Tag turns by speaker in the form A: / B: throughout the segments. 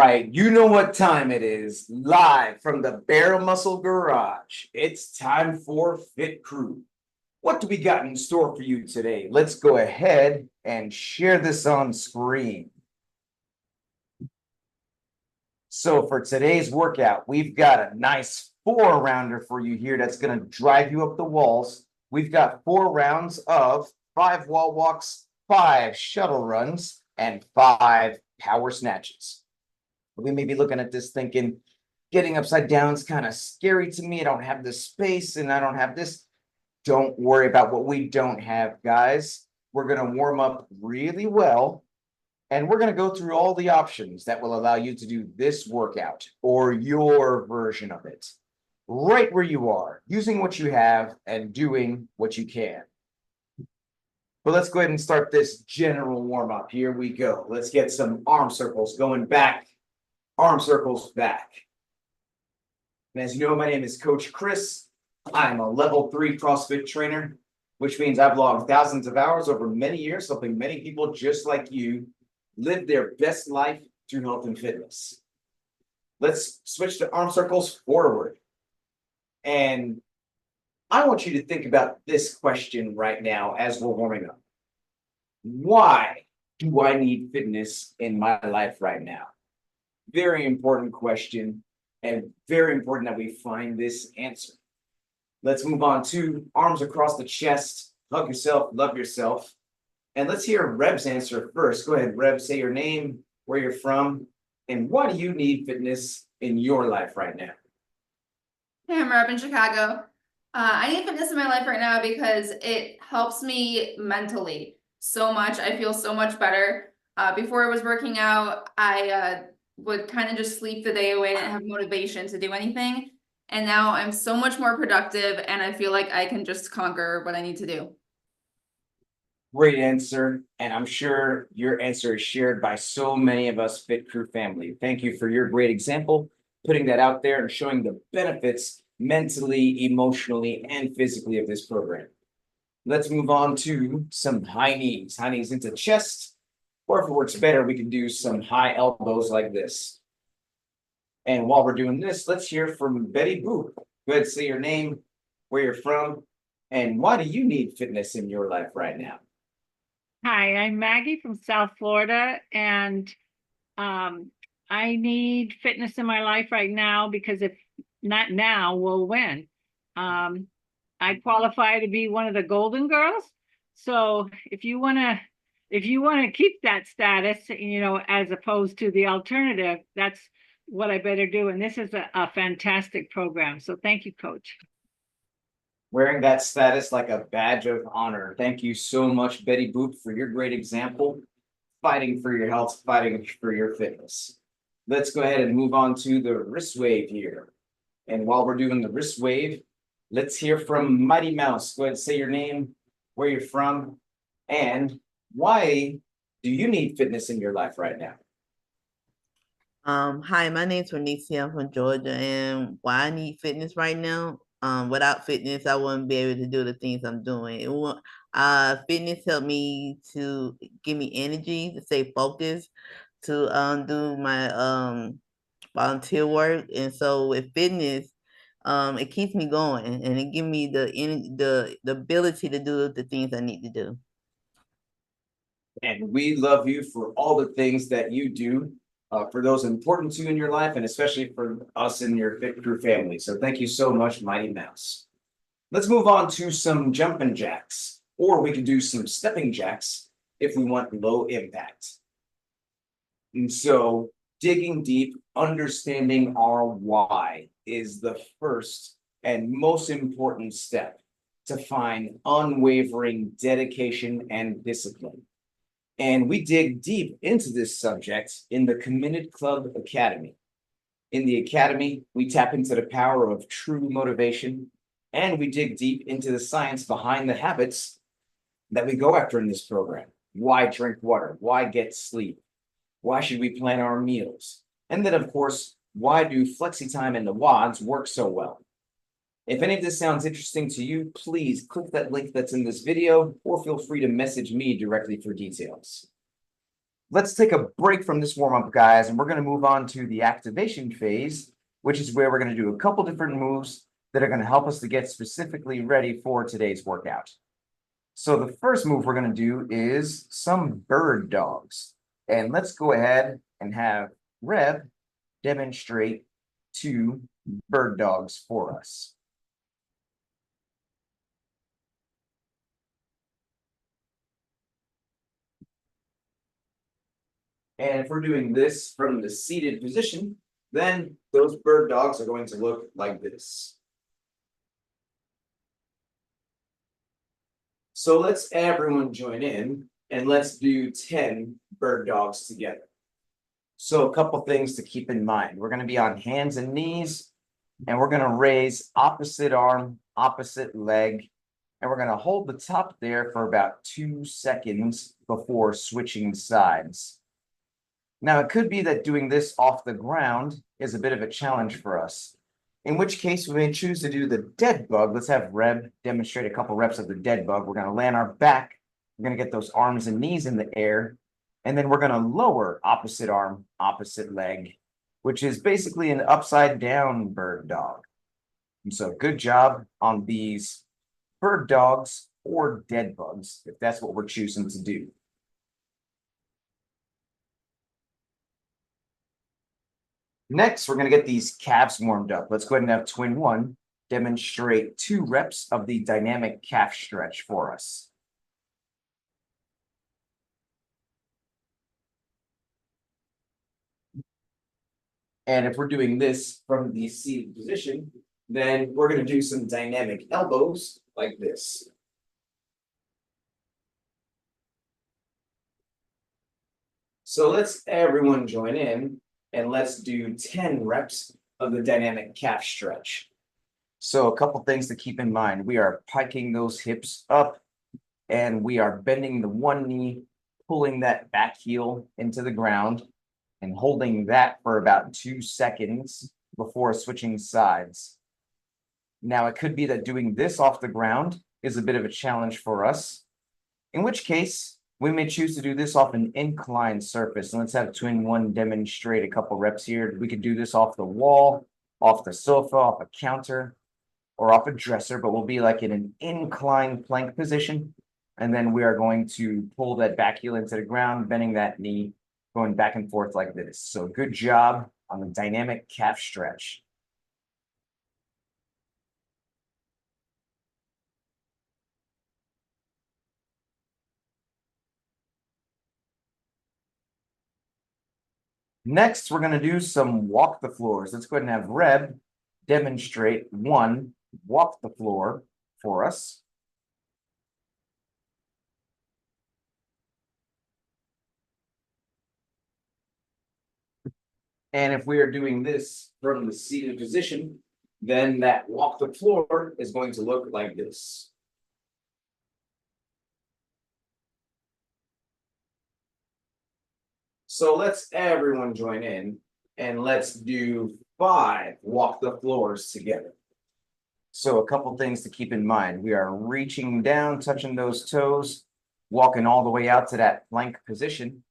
A: right, you know what time it is. Live from the Barrel Muscle Garage. It's time for Fit Crew. What do we got in store for you today? Let's go ahead and share this on screen. So for today's workout, we've got a nice 4-rounder for you here that's going to drive you up the walls. We've got 4 rounds of 5 wall walks, 5 shuttle runs, and 5 power snatches. We may be looking at this thinking, getting upside down is kind of scary to me. I don't have this space and I don't have this. Don't worry about what we don't have, guys. We're going to warm up really well. And we're going to go through all the options that will allow you to do this workout or your version of it right where you are, using what you have and doing what you can. But let's go ahead and start this general warm-up. Here we go. Let's get some arm circles going back, arm circles back. And as you know, my name is Coach Chris. I'm a level 3 CrossFit trainer, which means I've logged thousands of hours over many years, helping many people just like you live their best life through health and fitness. Let's switch to arm circles forward. And I want you to think about this question right now as we're warming up. Why do I need fitness in my life right now? Very important question, and very important that we find this answer. Let's move on to arms across the chest, hug yourself, love yourself. And let's hear Reb's answer first. Go ahead, Reb, say your name, where you're from, and why do you need fitness in your life right now?
B: Hey, I'm Reb in Chicago. I need fitness in my life right now because it helps me mentally so much. I feel so much better. Before I was working out, I would kind of just sleep the day away and have motivation to do anything. And now I'm so much more productive and I feel like I can just conquer what I need to do.
A: Great answer, and I'm sure your answer is shared by so many of us Fit Crew family. Thank you for your great example, putting that out there and showing the benefits mentally, emotionally, and physically of this program. Let's move on to some high knees into chest, or if it works better, we can do some high elbows like this. And while we're doing this, let's hear from Betty Boop. Go ahead, say your name, where you're from, and why do you need fitness in your life right now?
C: Hi, I'm Maggie from South Florida, and I need fitness in my life right now because if not now, we'll win. I qualify to be one of the Golden Girls. So if you wanna keep that status, as opposed to the alternative, that's what I better do. And this is a fantastic program. So thank you, Coach.
A: Wearing that status like a badge of honor. Thank you so much, Betty Boop, for your great example, fighting for your health, fighting for your fitness. Let's go ahead and move on to the wrist wave here. And while we're doing the wrist wave, let's hear from Mighty Mouse. Go ahead and say your name, where you're from, and why do you need fitness in your life right now?
D: Hi, my name's Renisha. I'm from Georgia, and why I need fitness right now? Without fitness, I wouldn't be able to do the things I'm doing. Fitness helped me to give me energy to stay focused, to do my volunteer work, and so with fitness, it keeps me going and it gives me the ability to do the things I need to do.
A: And we love you for all the things that you do. For those important to you in your life, and especially for us in your Fit Crew family. So thank you so much, Mighty Mouse. Let's move on to some jumping jacks, or we can do some stepping jacks if we want low impact. And so digging deep, understanding our why is the first and most important step to find unwavering dedication and discipline. And we dig deep into this subject in the Committed Club Academy. In the Academy, we tap into the power of true motivation, and we dig deep into the science behind the habits that we go after in this program. Why drink water? Why get sleep? Why should we plan our meals? And then, of course, why do flexi time and the WODs work so well? If any of this sounds interesting to you, please click that link that's in this video or feel free to message me directly for details. let's take a break from this warm-up, guys, and we're going to move on to the activation phase, which is where we're going to do a couple different moves that are going to help us to get specifically ready for today's workout. So the first move we're going to do is some bird dogs. And let's go ahead and have Reb demonstrate 2 bird dogs for us. And if we're doing this from the seated position, then those bird dogs are going to look like this. So let's everyone join in and let's do 10 bird dogs together. So a couple things to keep in mind. We're going to be on hands and knees, and we're going to raise opposite arm, opposite leg, and we're going to hold the top there for about 2 seconds before switching sides. Now, it could be that doing this off the ground is a bit of a challenge for us, in which case we may choose to do the dead bug. Let's have Reb demonstrate a couple reps of the dead bug. We're going to lay on our back. We're going to get those arms and knees in the air, and then we're going to lower opposite arm, opposite leg, which is basically an upside down bird dog. And so good job on these bird dogs or dead bugs, if that's what we're choosing to do. Next, we're going to get these calves warmed up. Let's go ahead and have Twin One demonstrate 2 reps of the dynamic calf stretch for us. And if we're doing this from the seated position, then we're going to do some dynamic elbows like this. So let's everyone join in and let's do 10 reps of the dynamic calf stretch. So a couple things to keep in mind. We are piking those hips up and we are bending the one knee, pulling that back heel into the ground and holding that for about 2 seconds before switching sides. Now, it could be that doing this off the ground is a bit of a challenge for us, in which case we may choose to do this off an inclined surface. And let's have Twin One demonstrate a couple reps here. We could do this off the wall, off the sofa, off a counter, or off a dresser, but we'll be like in an inclined plank position. And then we are going to pull that back heel into the ground, bending that knee, going back and forth like this. So good job on the dynamic calf stretch. Next, we're going to do some walk the floors. Let's go ahead and have Reb demonstrate 1 walk the floor for us. And if we are doing this from the seated position, then that walk the floor is going to look like this. So let's everyone join in and let's do 5 walk the floors together. So a couple things to keep in mind. We are reaching down, touching those toes, walking all the way out to that plank position,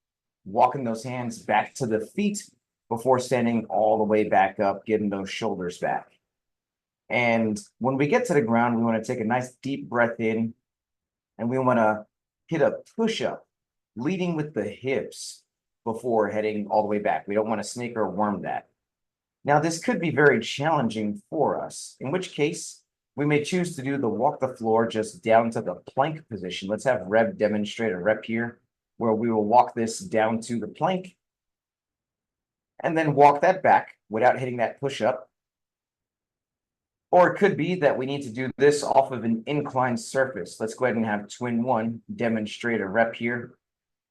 A: walking those hands back to the feet before standing all the way back up, getting those shoulders back. And when we get to the ground, we want to take a nice deep breath in, and we want to hit a push-up, leading with the hips before heading all the way back. We don't want to snake or worm that. Now, this could be very challenging for us, in which case we may choose to do the walk the floor just down to the plank position. Let's have Reb demonstrate a rep here where we will walk this down to the plank and then walk that back without hitting that push-up. Or it could be that we need to do this off of an inclined surface. Let's go ahead and have Twin One demonstrate a rep here.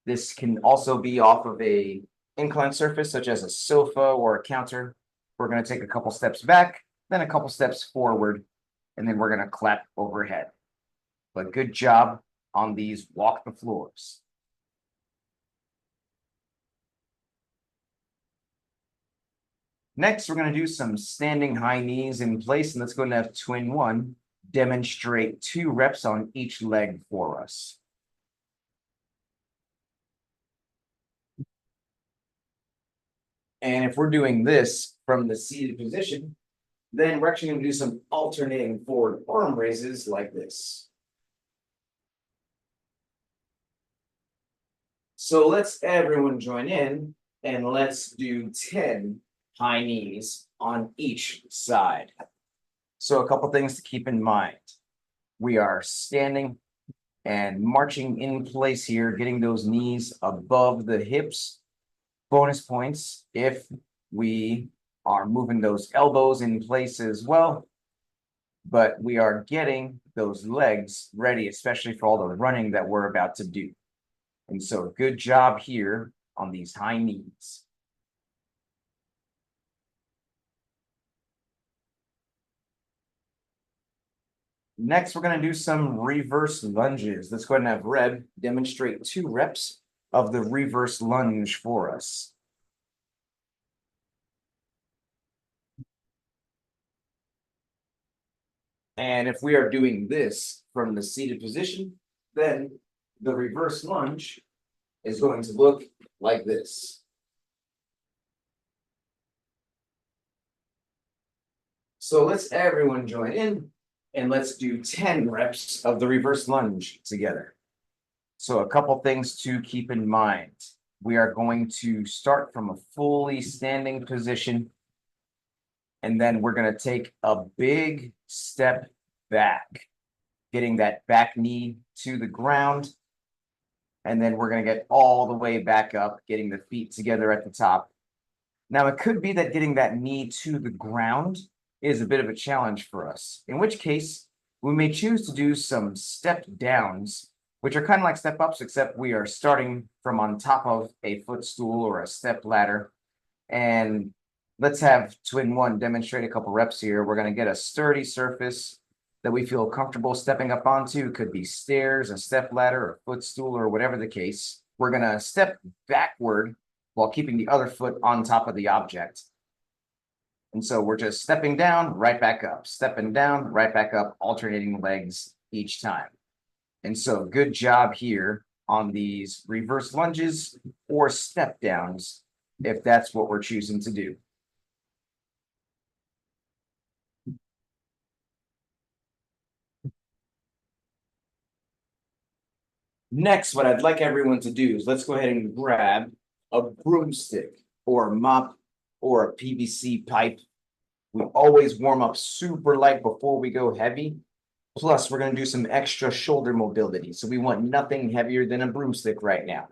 A: This can also be off of a inclined surface, such as a sofa or a counter. We're going to take a couple steps back, then a couple steps forward, and then we're going to clap overhead. But good job on these walk the floors. Next, we're going to do some standing high knees in place, and let's go and have Twin One demonstrate 2 reps on each leg for us. And if we're doing this from the seated position, then we're actually going to do some alternating forward arm raises like this. So let's everyone join in and let's do 10 high knees on each side. So a couple things to keep in mind. We are standing and marching in place here, getting those knees above the hips. Bonus points if we are moving those elbows in place as well. But we are getting those legs ready, especially for all the running that we're about to do. And so good job here on these high knees. Next, we're going to do some reverse lunges. Let's go ahead and have Reb demonstrate 2 reps of the reverse lunge for us. And if we are doing this from the seated position, then the reverse lunge is going to look like this. So let's everyone join in and let's do 10 reps of the reverse lunge together. So a couple things to keep in mind. We are going to start from a fully standing position, and then we're going to take a big step back, getting that back knee to the ground. And then we're going to get all the way back up, getting the feet together at the top. Now, it could be that getting that knee to the ground is a bit of a challenge for us, in which case we may choose to do some step downs, which are kind of like step ups, except we are starting from on top of a footstool or a step ladder. And let's have Twin One demonstrate a couple reps here. We're going to get a sturdy surface that we feel comfortable stepping up onto. It could be stairs, a step ladder, or footstool, or whatever the case. We're going to step backward while keeping the other foot on top of the object. And so we're just stepping down, right back up, stepping down, right back up, alternating legs each time. And so good job here on these reverse lunges or step downs, if that's what we're choosing to do. Next, what I'd like everyone to do is let's go ahead and grab a broomstick or a mop or a PVC pipe. We always warm up super light before we go heavy. Plus, we're going to do some extra shoulder mobility. So we want nothing heavier than a broomstick right now.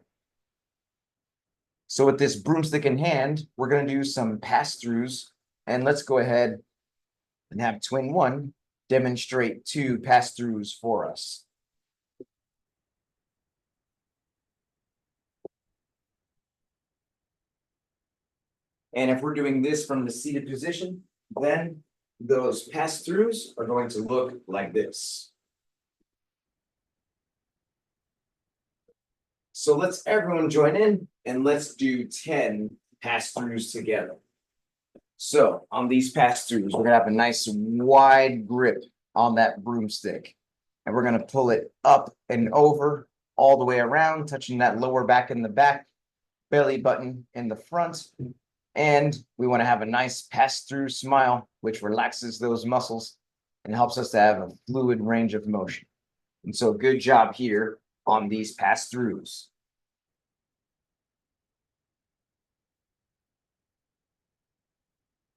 A: So with this broomstick in hand, we're going to do some pass-throughs. And let's go ahead and have Twin One demonstrate 2 pass-throughs for us. And if we're doing this from the seated position, then those pass-throughs are going to look like this. So let's everyone join in and let's do 10 pass-throughs together. So on these pass-throughs, we're going to have a nice wide grip on that broomstick. And we're going to pull it up and over all the way around, touching that lower back in the back, belly button in the front. And we want to have a nice pass-through smile, which relaxes those muscles and helps us to have a fluid range of motion. And so good job here on these pass-throughs.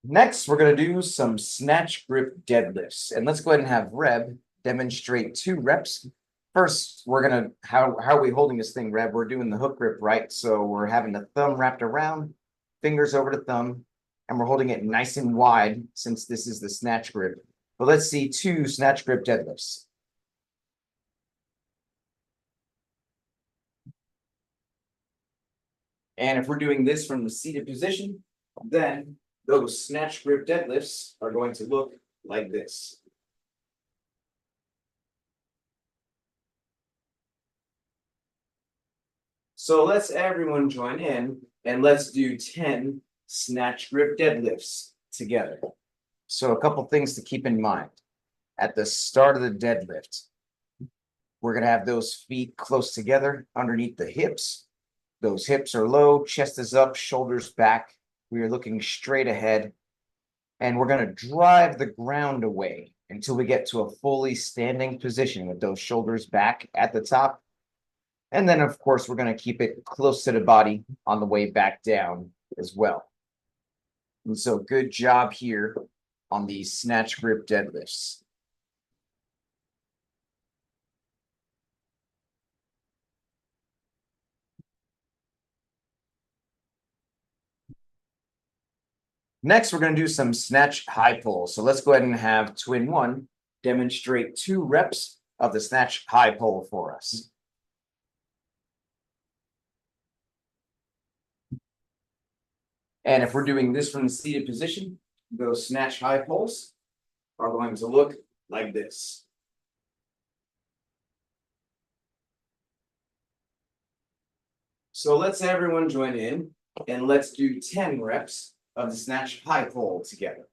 A: Next, we're going to do some snatch grip deadlifts. And let's go ahead and have Reb demonstrate 2 reps. First, we're going to, how are we holding this thing, Reb? We're doing the hook grip, right? So we're having the thumb wrapped around, fingers over the thumb, and we're holding it nice and wide since this is the snatch grip. But let's see 2 snatch grip deadlifts. And if we're doing this from the seated position, then those snatch grip deadlifts are going to look like this. So let's everyone join in and let's do 10 snatch grip deadlifts together. So a couple things to keep in mind. At the start of the deadlift, we're going to have those feet close together underneath the hips. Those hips are low, chest is up, shoulders back. We are looking straight ahead. And we're going to drive the ground away until we get to a fully standing position with those shoulders back at the top. And then, of course, we're going to keep it close to the body on the way back down as well. And so good job here on these snatch grip deadlifts. Next, we're going to do some snatch high pulls. So let's go ahead and have twin one demonstrate 2 reps of the snatch high pull for us. And if we're doing this from the seated position, those snatch high pulls are going to look like this. So let's everyone join in and let's do 10 reps of the snatch high pull together.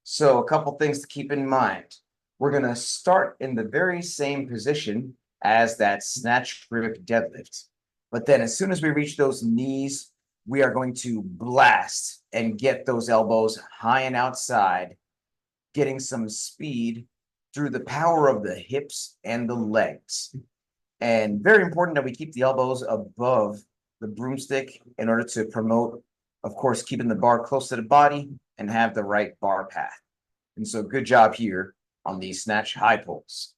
A: So a couple things to keep in mind. We're going to start in the very same position as that snatch grip deadlift. But then as soon as we reach those knees, we are going to blast and get those elbows high and outside, getting some speed through the power of the hips and the legs. And very important that we keep the elbows above the broomstick in order to promote, of course, keeping the bar close to the body and have the right bar path. And so good job here on these snatch high pulls.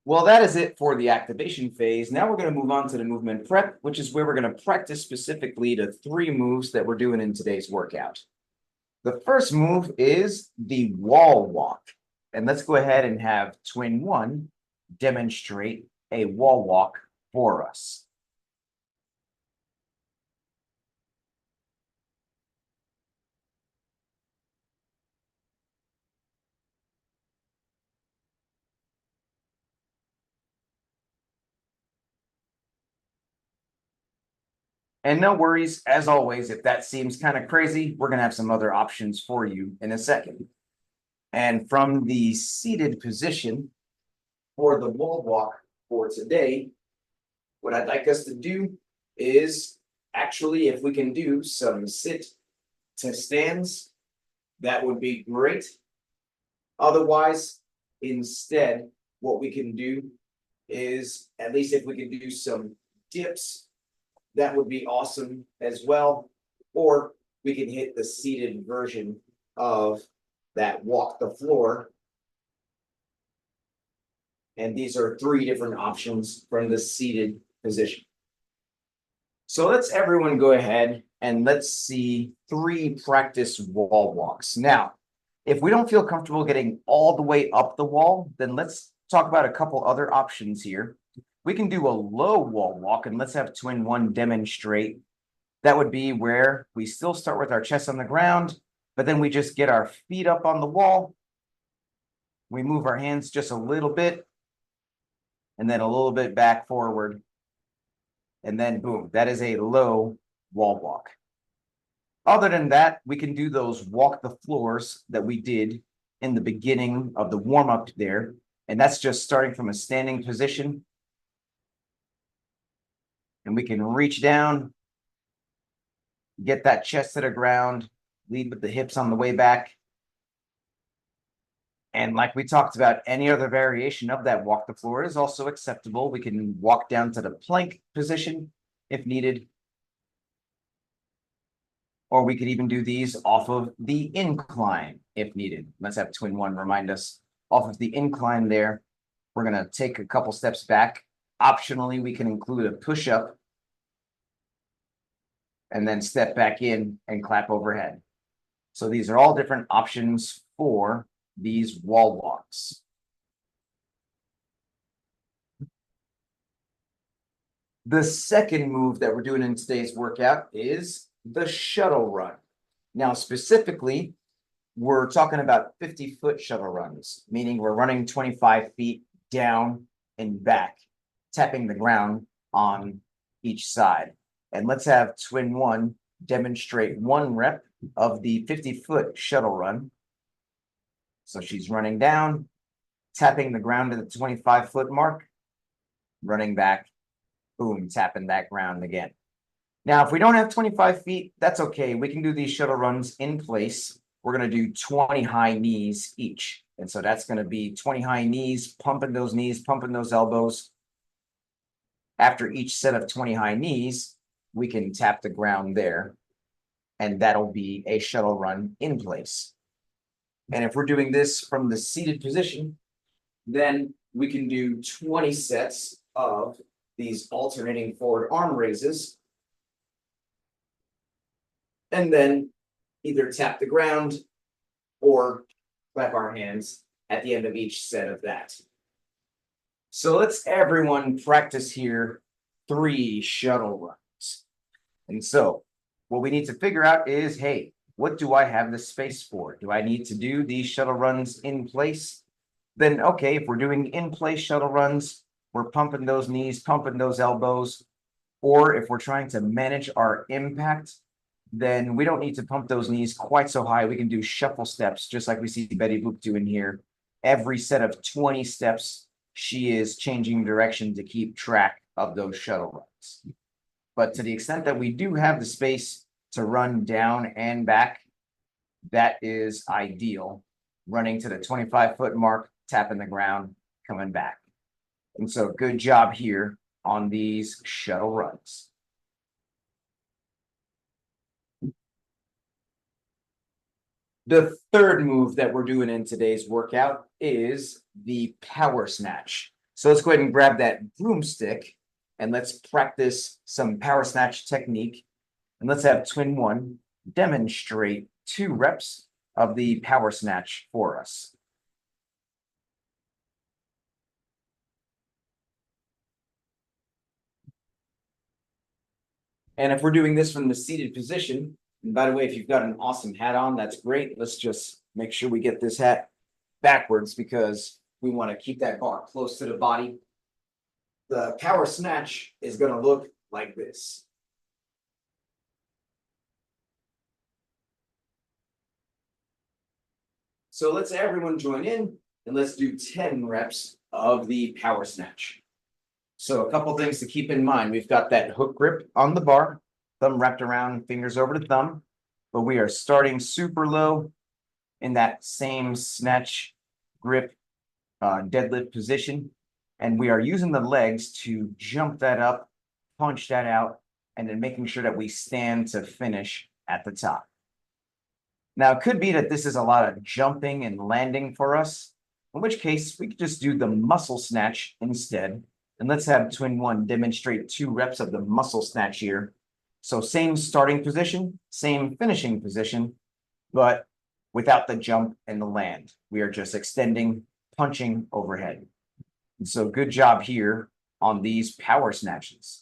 A: Well, that is it for the activation phase. Now we're going to move on to the movement prep, which is where we're going to practice specifically the 3 moves that we're doing in today's workout. The first move is the wall walk. And let's go ahead and have twin one demonstrate a wall walk for us. And no worries, as always, if that seems kind of crazy, we're going to have some other options for you in a second. And from the seated position for the wall walk for today, what I'd like us to do is actually, if we can do some sit to stands, that would be great. Otherwise, instead, what we can do is, at least if we can do some dips, that would be awesome as well. Or we can hit the seated version of that walk the floor. And these are 3 different options from the seated position. So let's everyone go ahead and let's see 3 practice wall walks. Now, if we don't feel comfortable getting all the way up the wall, then let's talk about a couple other options here. We can do a low wall walk, and let's have twin one demonstrate. That would be where we still start with our chest on the ground, but then we just get our feet up on the wall. We move our hands just a little bit, and then a little bit back forward. And then boom, that is a low wall walk. Other than that, we can do those walk the floors that we did in the beginning of the warm-up there. And that's just starting from a standing position. And we can reach down, get that chest to the ground, lead with the hips on the way back. And like we talked about, any other variation of that walk the floor is also acceptable. We can walk down to the plank position if needed. Or we could even do these off of the incline if needed. Let's have twin one remind us off of the incline there. We're going to take a couple steps back. Optionally, we can include a push-up and then step back in and clap overhead. So these are all different options for these wall walks. The second move that we're doing in today's workout is the shuttle run. Now, specifically, we're talking about 50-foot shuttle runs, meaning we're running 25 feet down and back, tapping the ground on each side. And let's have twin one demonstrate 1 rep of the 50-foot shuttle run. So she's running down tapping the ground to the 25-foot mark, running back, boom, tapping that ground again. Now, if we don't have 25 feet, that's okay. We can do these shuttle runs in place. We're going to do 20 high knees each. And so that's going to be 20 high knees, pumping those elbows. After each set of 20 high knees, we can tap the ground there. And that'll be a shuttle run in place. And if we're doing this from the seated position, then we can do 20 sets of these alternating forward arm raises. And then either tap the ground or clap our hands at the end of each set of that. So let's everyone practice here 3 shuttle runs. And so what we need to figure out is, hey, what do I have the space for? Do I need to do these shuttle runs in place? Then, okay, if we're doing in place shuttle runs, we're pumping those knees, pumping those elbows. Or if we're trying to manage our impact, then we don't need to pump those knees quite so high. We can do shuffle steps, just like we see Betty Boop doing here. Every set of 20 steps, she is changing direction to keep track of those shuttle runs. But to the extent that we do have the space to run down and back, that is ideal. Running to the 25-foot mark, tapping the ground, coming back. And so good job here on these shuttle runs. The third move that we're doing in today's workout is the power snatch. So let's go ahead and grab that broomstick and let's practice some power snatch technique. And let's have Twin One demonstrate 2 reps of the power snatch for us. And if we're doing this from the seated position, and by the way, if you've got an awesome hat on, that's great. Let's just make sure we get this hat backwards because we want to keep that bar close to the body. The power snatch is going to look like this. So let's everyone join in and let's do 10 reps of the power snatch. So a couple things to keep in mind. We've got that hook grip on the bar, thumb wrapped around, fingers over the thumb, but we are starting super low in that same snatch grip deadlift position. And we are using the legs to jump that up, punch that out, and then making sure that we stand to finish at the top. Now, it could be that this is a lot of jumping and landing for us, in which case we could just do the muscle snatch instead. And let's have Twin One demonstrate 2 reps of the muscle snatch here. So same starting position, same finishing position, but without the jump and the land. We are just extending, punching overhead. And so good job here on these power snatches.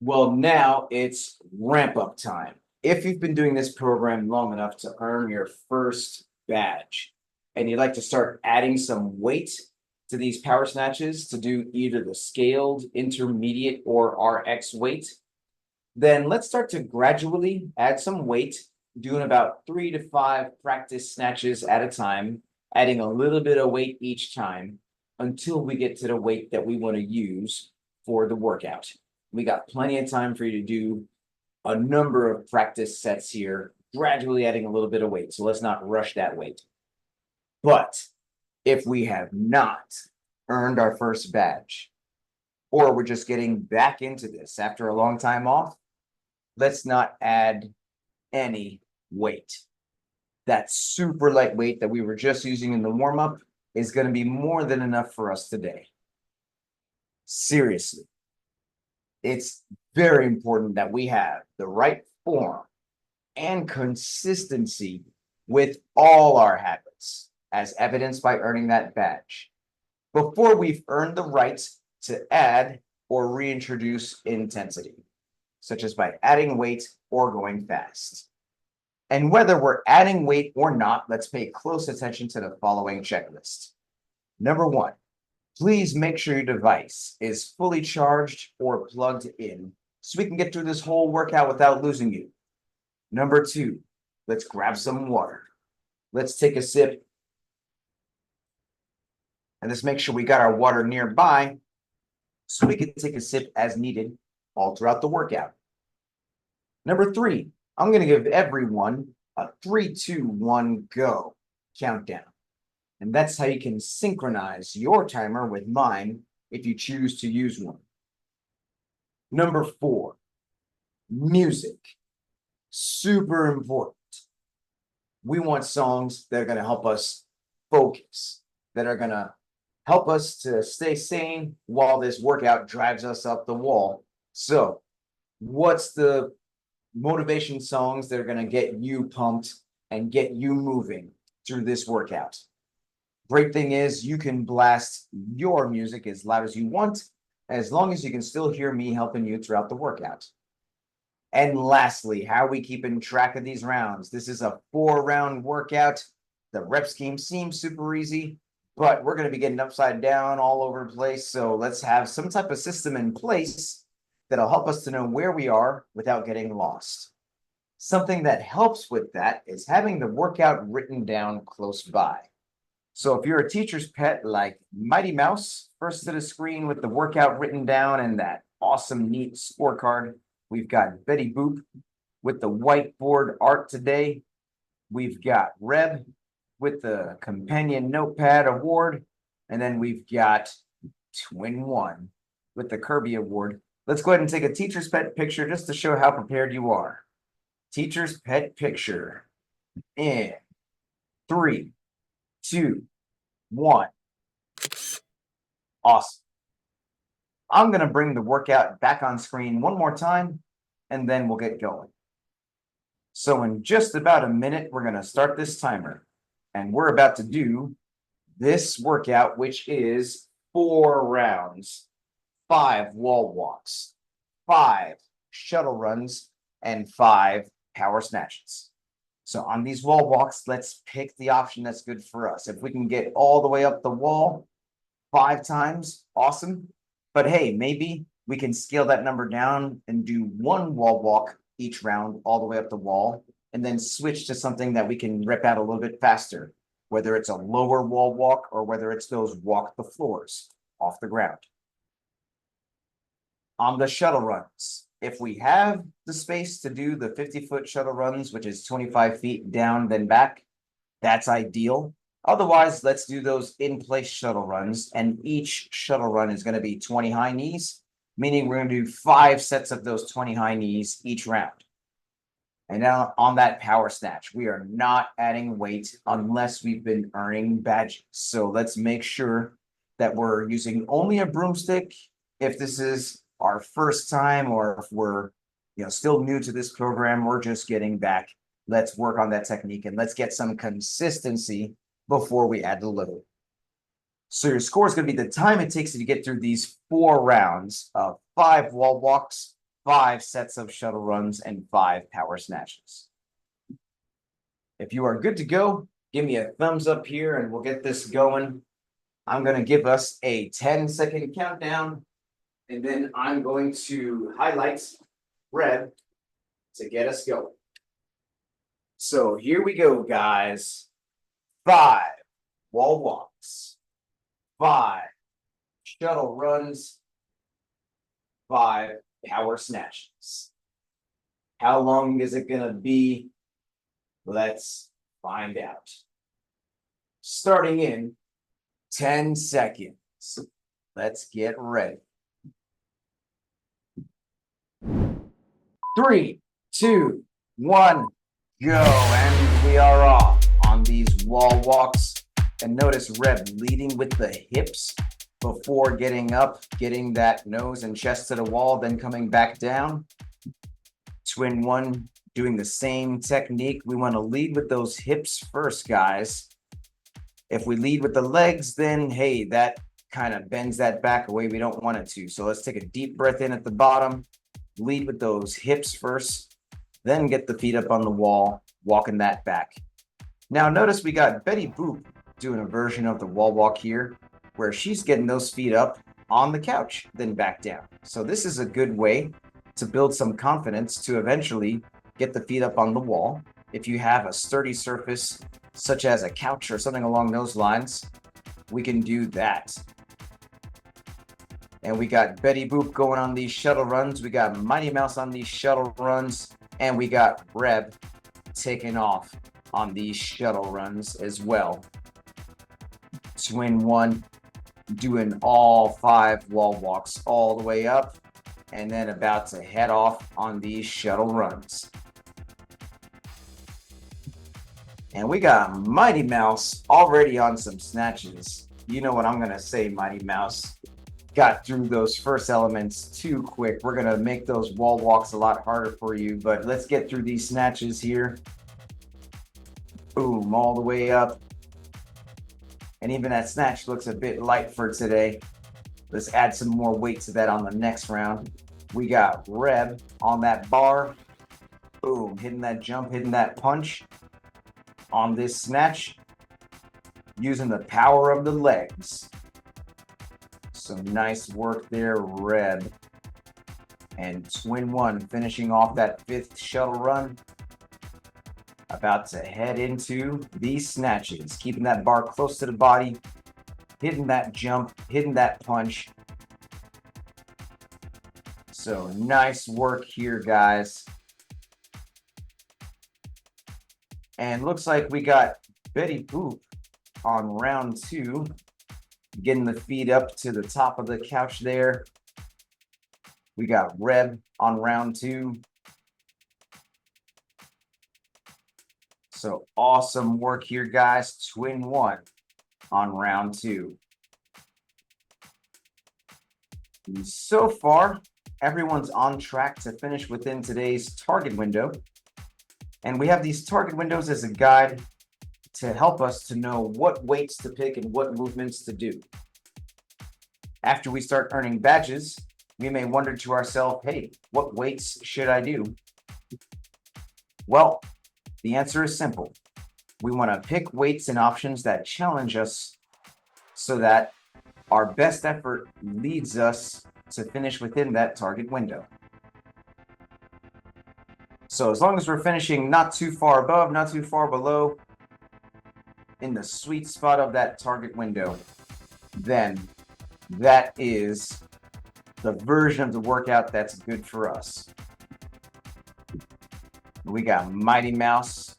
A: Well, now it's ramp up time. If you've been doing this program long enough to earn your first badge and you'd like to start adding some weight to these power snatches to do either the scaled, intermediate, or RX weight, then let's start to gradually add some weight, doing about 3 to 5 practice snatches at a time, adding a little bit of weight each time until we get to the weight that we want to use for the workout. We got plenty of time for you to do a number of practice sets here, gradually adding a little bit of weight. So let's not rush that weight. But if we have not earned our first badge, or we're just getting back into this after a long time off, let's not add any weight. That super light weight that we were just using in the warm-up is going to be more than enough for us today. Seriously. It's very important that we have the right form and consistency with all our habits, as evidenced by earning that badge, before we've earned the right to add or reintroduce intensity, such as by adding weight or going fast. And whether we're adding weight or not, let's pay close attention to the following checklist. Number 1. Please make sure your device is fully charged or plugged in so we can get through this whole workout without losing you. Number 2, let's grab some water. Let's take a sip. And let's make sure we got our water nearby so we can take a sip as needed all throughout the workout. Number 3, I'm going to give everyone a 3, 2, 1, go countdown. And that's how you can synchronize your timer with mine if you choose to use one. Number 4, music. Super important. We want songs that are going to help us focus, that are going to help us to stay sane while this workout drives us up the wall. So, what's the motivation songs that are going to get you pumped and get you moving through this workout? Great thing is you can blast your music as loud as you want, as long as you can still hear me helping you throughout the workout. And lastly, how are we keeping track of these rounds? This is a 4-round workout. The rep scheme seems super easy, but we're going to be getting upside down all over the place. So let's have some type of system in place that'll help us to know where we are without getting lost. Something that helps with that is having the workout written down close by. So if you're a teacher's pet like Mighty Mouse, first to the screen with the workout written down and that awesome, neat scorecard. We've got Betty Boop with the whiteboard art today. We've got Reb with the companion notepad award. And then we've got Twin One with the Kirby award. Let's go ahead and take a teacher's pet picture just to show how prepared you are. Teacher's pet picture in 3, 2, 1. Awesome. I'm going to bring the workout back on screen one more time, and then we'll get going. So in just about a minute, we're going to start this timer. And we're about to do this workout, which is 4 rounds, 5 wall walks, 5 shuttle runs, and 5 power snatches. So on these wall walks, let's pick the option that's good for us. If we can get all the way up the wall 5 times, awesome. But hey, maybe we can scale that number down and do 1 wall walk each round all the way up the wall, and then switch to something that we can rip out a little bit faster, whether it's a lower wall walk or whether it's those walk the floors off the ground. On the shuttle runs, if we have the space to do the 50-foot shuttle runs, which is 25 feet down then back, that's ideal. Otherwise, let's do those in-place shuttle runs, and each shuttle run is going to be 20 high knees, meaning we're going to do 5 sets of those 20 high knees each round. And now on that power snatch, we are not adding weight unless we've been earning badges. So let's make sure that we're using only a broomstick if this is our first time, or if we're still new to this program, we're just getting back. Let's work on that technique and let's get some consistency before we add the load. So your score is going to be the time it takes you to get through these 4 rounds of 5 wall walks, 5 sets of shuttle runs, and 5 power snatches. If you are good to go, give me a thumbs up here and we'll get this going. I'm going to give us a 10-second countdown, and then I'm going to highlight red to get us going. So here we go, guys. 5 wall walks, 5 shuttle runs, 5 power snatches. How long is it gonna be? Let's find out. Starting in 10 seconds. Let's get ready. 3, 2, 1, go. And we are off on these wall walks. And notice Reb leading with the hips before getting up, getting that nose and chest to the wall, then coming back down. Twin One doing the same technique. We want to lead with those hips first, guys. If we lead with the legs, then hey, that kind of bends that back away. We don't want it to. So let's take a deep breath in at the bottom, lead with those hips first, then get the feet up on the wall, walking that back. Now notice we got Betty Boop doing a version of the wall walk here, where she's getting those feet up on the couch, then back down. So this is a good way to build some confidence to eventually get the feet up on the wall. If you have a sturdy surface, such as a couch or something along those lines, we can do that. And we got Betty Boop going on these shuttle runs. We got Mighty Mouse on these shuttle runs. And we got Reb taking off on these shuttle runs as well. Twin one doing all 5 wall walks all the way up. And then about to head off on these shuttle runs. And we got Mighty Mouse already on some snatches. You know what I'm going to say, Mighty Mouse. Got through those first elements too quick. We're going to make those wall walks a lot harder for you. But let's get through these snatches here. Boom, all the way up. And even that snatch looks a bit light for today. Let's add some more weight to that on the next round. We got Reb on that bar. Boom, hitting that jump, hitting that punch on this snatch. Using the power of the legs. So nice work there, Reb. And twin one finishing off that 5th shuttle run. About to head into these snatches. Keeping that bar close to the body. Hitting that jump, hitting that punch. So nice work here, guys. And looks like we got Betty Boop on round 2. Getting the feet up to the top of the couch there. We got Reb on round 2. So awesome work here, guys. Twin one on round 2. And so far, everyone's on track to finish within today's target window. And we have these target windows as a guide to help us to know what weights to pick and what movements to do. After we start earning badges, we may wonder to ourselves, hey, what weights should I do? Well, the answer is simple. We want to pick weights and options that challenge us so that our best effort leads us to finish within that target window. So as long as we're finishing not too far above, not too far below, in the sweet spot of that target window, then that is the version of the workout that's good for us. We got Mighty Mouse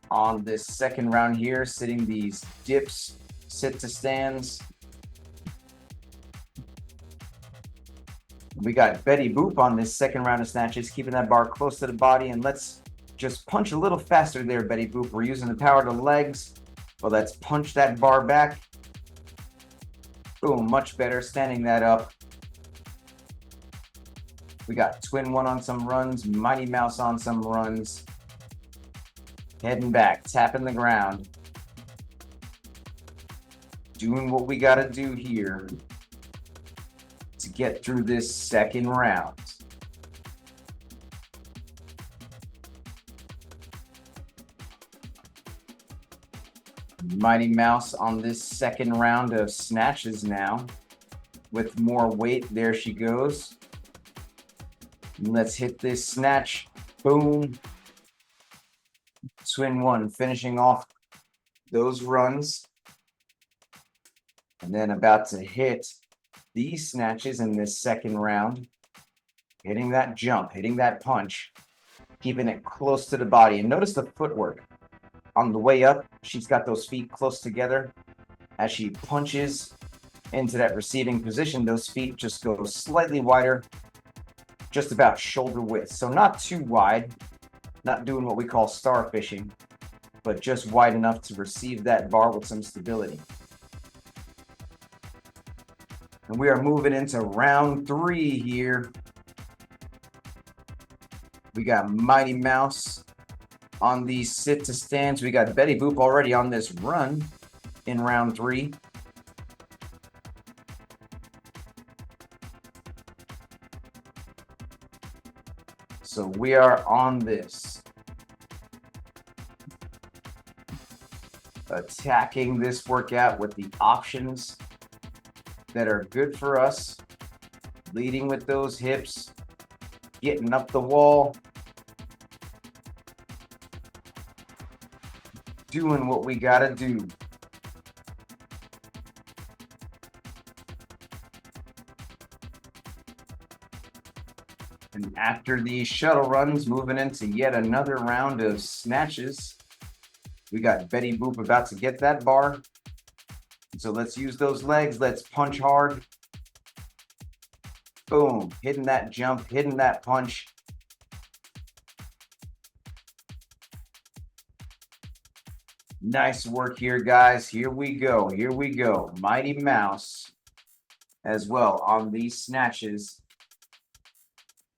A: on this second round here, sitting these dips, sit to stands. We got Betty Boop on this second round of snatches, keeping that bar close to the body. And let's just punch a little faster there, Betty Boop. We're using the power of the legs. Well, let's punch that bar back. Boom, much better, standing that up. We got twin one on some runs, Mighty Mouse on some runs. Heading back, tapping the ground. Doing what we gotta do here to get through this second round. Mighty Mouse on this second round of snatches now. With more weight, there she goes. Let's hit this snatch. Boom. Twin one, finishing off those runs. And then about to hit these snatches in this second round. Hitting that jump, hitting that punch. Keeping it close to the body. And notice the footwork. On the way up, she's got those feet close together. As she punches into that receiving position, those feet just go slightly wider. Just about shoulder width. So not too wide. Not doing what we call star fishing. But just wide enough to receive that bar with some stability. And we are moving into round 3 here. We got Mighty Mouse on these sit to stands. We got Betty Boop already on this run in round 3. So we are on this. Attacking this workout with the options that are good for us. Leading with those hips. Getting up the wall. doing what we gotta do. And after these shuttle runs, moving into yet another round of snatches. We got Betty Boop about to get that bar. So let's use those legs. Let's punch hard. Boom. Hitting that jump, hitting that punch. Nice work here, guys. Here we go. Here we go. Mighty Mouse as well on these snatches.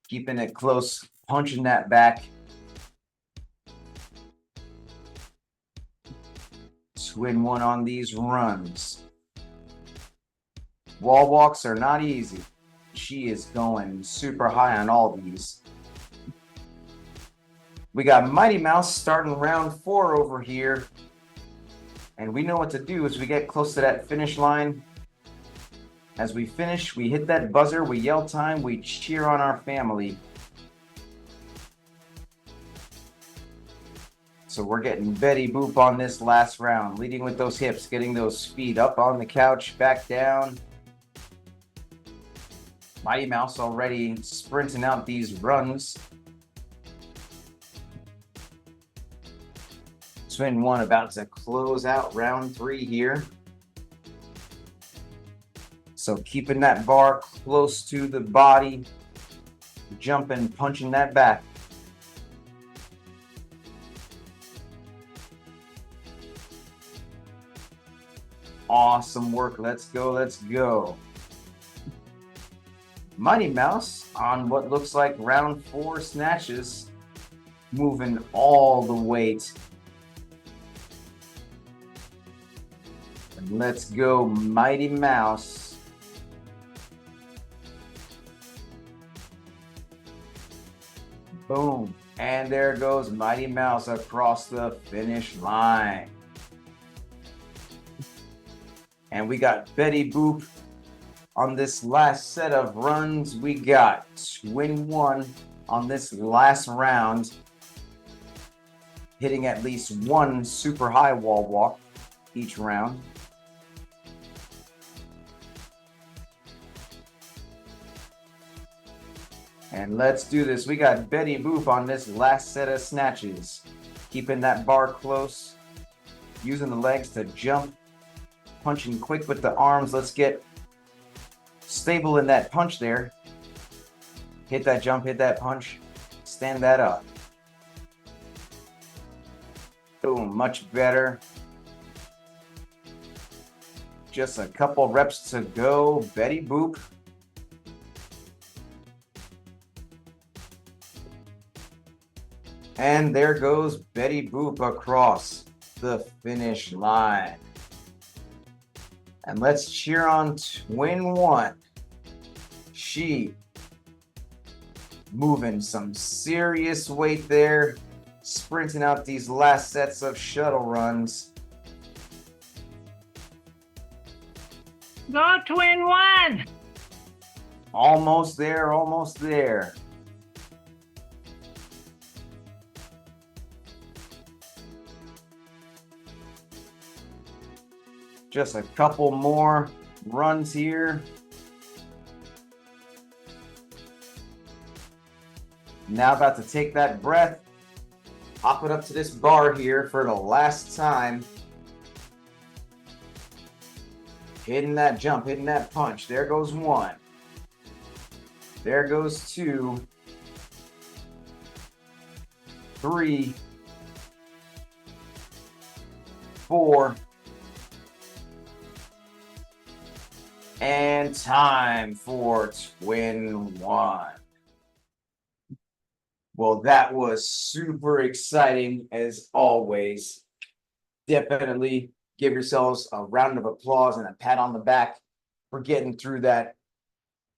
A: Keeping it close, punching that back. Twin one on these runs. Wall walks are not easy. She is going super high on all these. We got Mighty Mouse starting round 4 over here. And we know what to do as we get close to that finish line. As we finish, we hit that buzzer, we yell time, we cheer on our family. So we're getting Betty Boop on this last round, leading with those hips, getting those feet up on the couch, back down. Mighty Mouse already sprinting out these runs. Twin one about to close out round 3 here. So keeping that bar close to the body, jumping, punching that back. Awesome work. Let's go. Let's go. Mighty Mouse on what looks like round 4 snatches, moving all the weight. And let's go, Mighty Mouse. Boom. And there goes Mighty Mouse across the finish line. And we got Betty Boop on this last set of runs. We got Twin one on this last round, hitting at least 1 super high wall walk each round. And let's do this. We got Betty Boop on this last set of snatches. Keeping that bar close. Using the legs to jump. Punching quick with the arms. Let's get stable in that punch there. Hit that jump, hit that punch. Stand that up. Boom, much better. Just a couple reps to go. Betty Boop. And there goes Betty Boop across the finish line. And let's cheer on Twin one. She moving some serious weight there, sprinting out these last sets of shuttle runs.
C: Go Twin one!
A: Almost there, almost there. Just a couple more runs here. Now about to take that breath, hop it up to this bar here for the last time. Hitting that jump, hitting that punch. There goes 1. There goes 2. 3. 4. And time for Twin one. Well, that was super exciting as always. Definitely give yourselves a round of applause and a pat on the back for getting through that.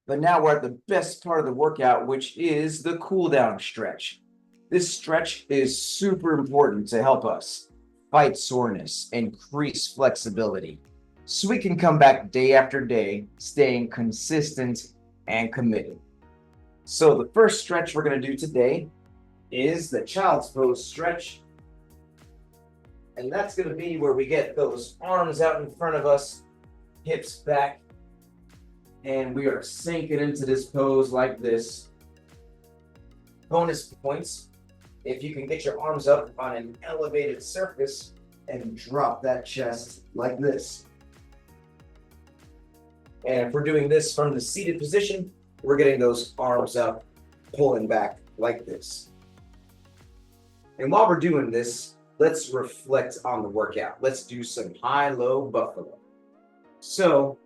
A: But now we're at the best part of the workout, which is the cool down stretch. This stretch is super important to help us fight soreness, increase flexibility, so we can come back day after day, staying consistent and committed. So the first stretch we're going to do today is the child's pose stretch. And that's gonna be where we get those arms out in front of us, hips back, and we are sinking into this pose like this. Bonus points if you can get your arms up on an elevated surface and drop that chest like this. And if we're doing this from the seated position, we're getting those arms up, pulling back like this. And while we're doing this, let's reflect on the workout. Let's do some high-low buffalo. So,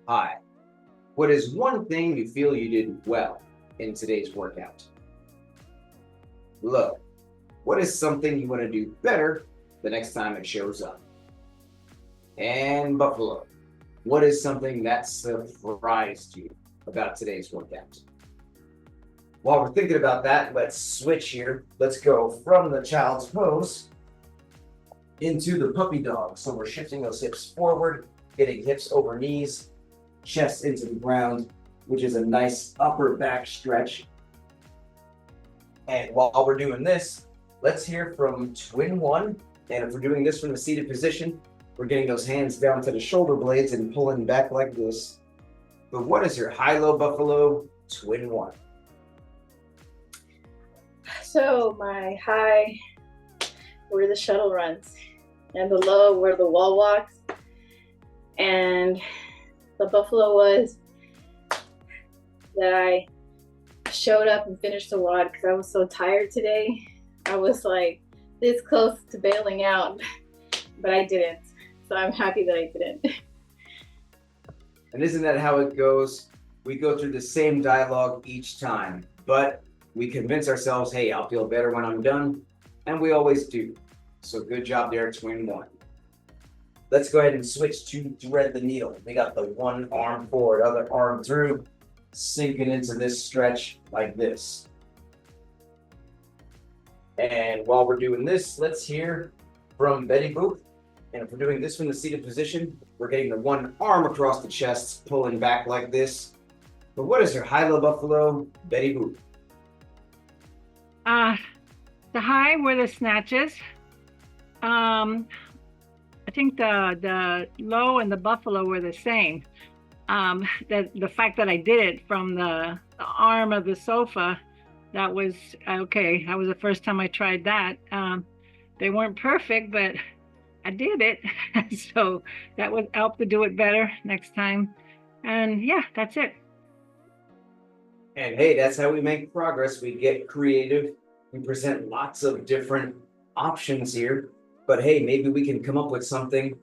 A: high. What is one thing you feel you did well in today's workout? Low. What is something you want to do better the next time it shows up? And buffalo. What is something that surprised you about today's workout? While we're thinking about that, let's switch here. Let's go from the child's pose into the puppy dog. So we're shifting those hips forward, getting hips over knees, chest into the ground, which is a nice upper back stretch. And while we're doing this, let's hear from twin one. And if we're doing this from the seated position, we're getting those hands down to the shoulder blades and pulling back like this. But what is your high-low buffalo twin one?
E: So my high were the shuttle runs, and the low were the wall walks, and the buffalo was that I showed up and finished the WOD because I was so tired today. I was like this close to bailing out, but I didn't. So I'm happy that I didn't.
A: And isn't that how it goes? We go through the same dialogue each time, but we convince ourselves, hey, I'll feel better when I'm done. And we always do. So good job there, twin one. Let's go ahead and switch to thread the needle. We got the one arm forward, other arm through, sinking into this stretch like this. And while we're doing this, let's hear from Betty Boop. And if we're doing this from the seated position, we're getting the one arm across the chest, pulling back like this. But what is your high-low buffalo, Betty Boop?
C: The high were the snatches. I think the low and the buffalo were the same. The fact that I did it from the arm of the sofa, that was okay. That was the first time I tried that. They weren't perfect, but I did it. So that would help to do it better next time. And yeah, that's it.
A: And hey, that's how we make progress. We get creative. We present lots of different options here. But hey, maybe we can come up with something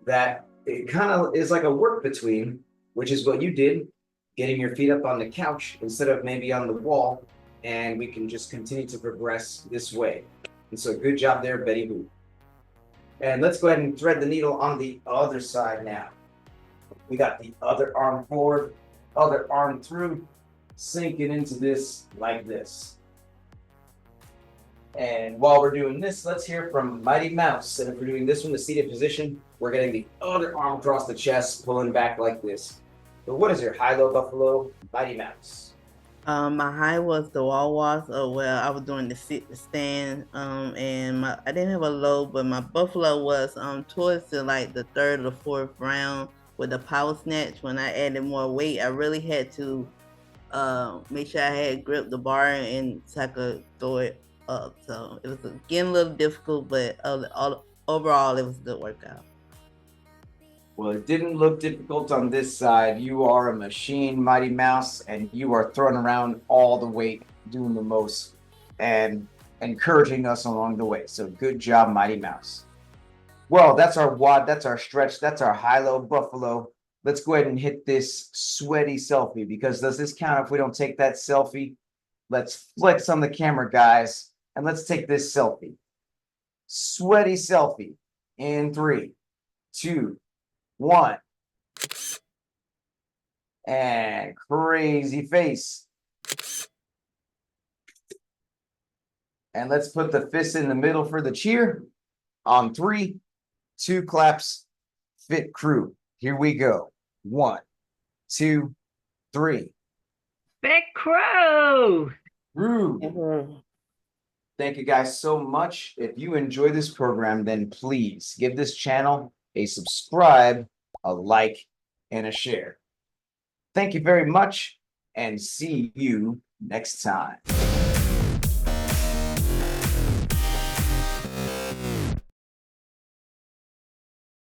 A: that it kind of is like a work between, which is what you did, getting your feet up on the couch instead of maybe on the wall. And we can just continue to progress this way. And so good job there, Betty Boop. And let's go ahead and thread the needle on the other side now. We got the other arm forward, other arm through, sinking into this like this. And while we're doing this, let's hear from Mighty Mouse. And if we're doing this from the seated position, we're getting the other arm across the chest, pulling back like this. But what is your high-low buffalo, Mighty Mouse?
D: My high was the wall walks. Oh well, I was doing the sit to stand. And I didn't have a low, but my buffalo was towards the like the third or the fourth round with the power snatch. When I added more weight, I really had to make sure I had gripped the bar and so I could throw it up. So it was getting a little difficult, but overall it was a good workout.
A: Well, it didn't look difficult on this side. You are a machine, Mighty Mouse, and you are throwing around all the weight, doing the most, and encouraging us along the way. So good job, Mighty Mouse. Well, that's our WOD, that's our stretch, that's our high-low buffalo. Let's go ahead and hit this sweaty selfie, because does this count if we don't take that selfie? Let's flex on the camera, guys, and let's take this selfie. Sweaty selfie in 3, 2, 1. And crazy face. And let's put the fist in the middle for the cheer. On 3, 2 claps, fit crew. Here we go. 1, 2, 3.
C: Big Crow.
A: Crew. Thank you guys so much. If you enjoy this program, then please give this channel a subscribe, a like, and a share. Thank you very much, and see you next time.